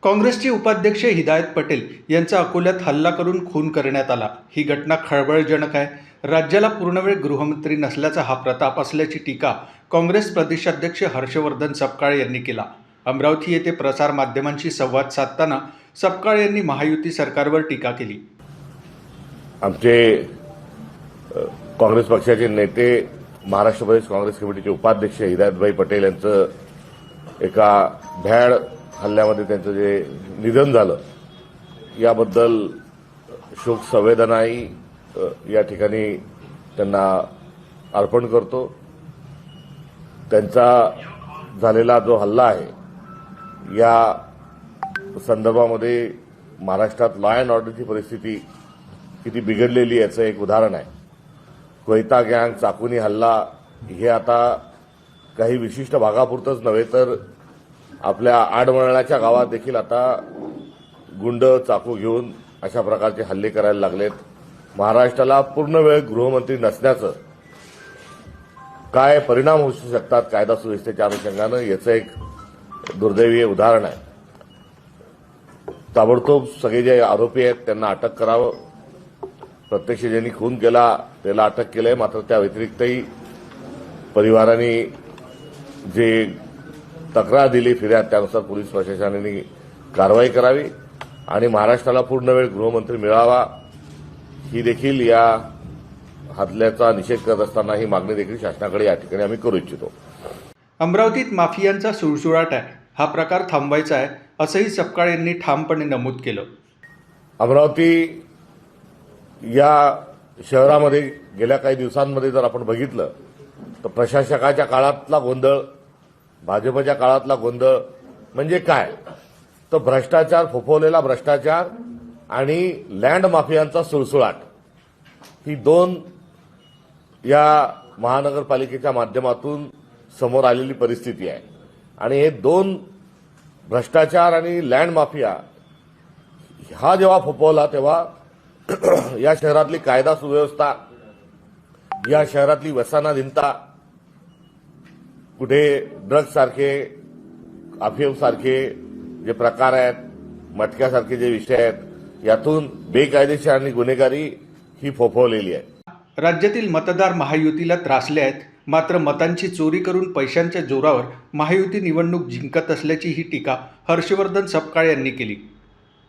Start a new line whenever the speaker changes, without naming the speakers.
काँग्रेसचे उपाध्यक्ष हिदायत पटेल यांचा अकोल्यात हल्ला करून खून करण्यात आला। ही घटना खळबळजनक आहे। राज्याला पूर्णवेळ गृहमंत्री नसल्याचा हा प्रताप असल्याची टीका काँग्रेस प्रदेशाध्यक्ष हर्षवर्धन सपकाळे यांनी केला। अमरावती येथे प्रसार माध्यमांशी संवाद साधताना सपकाळे यांनी महायुती सरकारवर टीका केली।
आमचे काँग्रेस पक्षाचे नेते महाराष्ट्र प्रदेश काँग्रेस कमिटीचे उपाध्यक्ष हिदायतभाई पटेल यांचं एका भ्याड हल्ल्यामध्ये त्यांचं जे निधन झालं याबद्दल शोक संवेदनाही या ठिकाणी त्यांना अर्पण करतो। त्यांचा झालेला जो हल्ला आहे या संदर्भामध्ये महाराष्ट्रात लॉ अँड ऑर्डरची परिस्थिती किती बिघडलेली याचं एक उदाहरण आहे। कोयता गँग, चाकूनी हल्ला हे आता काही विशिष्ट भागापुरतंच नव्हे तर आपल्या आडवळणाच्या गावात देखील आता गुंड चाकू घेऊन अशा प्रकारचे हल्ले करायला लागलेत। महाराष्ट्राला पूर्णवेळ गृहमंत्री नसण्याचं काय परिणाम होऊ शकतात कायदा सुव्यवस्थेच्या अनुषंगानं याचं एक दुर्दैवी उदाहरण आहे। ताबडतोब सगळे जे आरोपी आहेत त्यांना अटक करावं। प्रत्यक्ष ज्यांनी खून केला त्याला अटक केलंय, मात्र त्या व्यतिरिक्तही परिवाराने जे तक्रार दिली फिर्याद त्यानुसार पोलीस प्रशासनाने कारवाई करावी आणि महाराष्ट्राला पूर्णवेळ गृहमंत्री मिळावा ही देखील या हल्ल्याचा निषेध करत असताना ही मागणी देखील शासनाकडे या ठिकाणी आम्ही करू इच्छितो।
अमरावतीत माफियांचा सुळसुळाट आहे, हा प्रकार थांबवायचा आहे असंही सपकाळे यांनी ठामपणे नमूद केलं।
अमरावती या शहरामध्ये गेल्या काही दिवसांमध्ये जर आपण बघितलं तर प्रशासकाच्या काळातला गोंधळ, भाजपच्या काळातला गोंधळ म्हणजे काय तर भ्रष्टाचार, फोफवलेला भ्रष्टाचार आणि लँड माफियांचा सुळसुळाट ही दोन या महानगरपालिकेच्या माध्यमातून समोर आलेली परिस्थिती आहे। आणि हे दोन भ्रष्टाचार आणि लँड माफिया हा जेव्हा फोफवला तेव्हा या शहरातली कायदा सुव्यवस्था, या शहरातली व्यसनाधीनता, कुठे ड्रग्ज सारखे, अफीम सारखे जे प्रकार आहेत, मटक्यासारखे जे विषय आहेत, यातून बेकायदेशीर आणि गुन्हेगारी ही फोफवलेली आहे।
राज्यातील मतदार महायुतीला त्रासले आहेत, मात्र मतांची चोरी करून पैशांच्या जोरावर महायुती निवडणूक जिंकत असल्याची ही टीका हर्षवर्धन सपकाळे यांनी केली।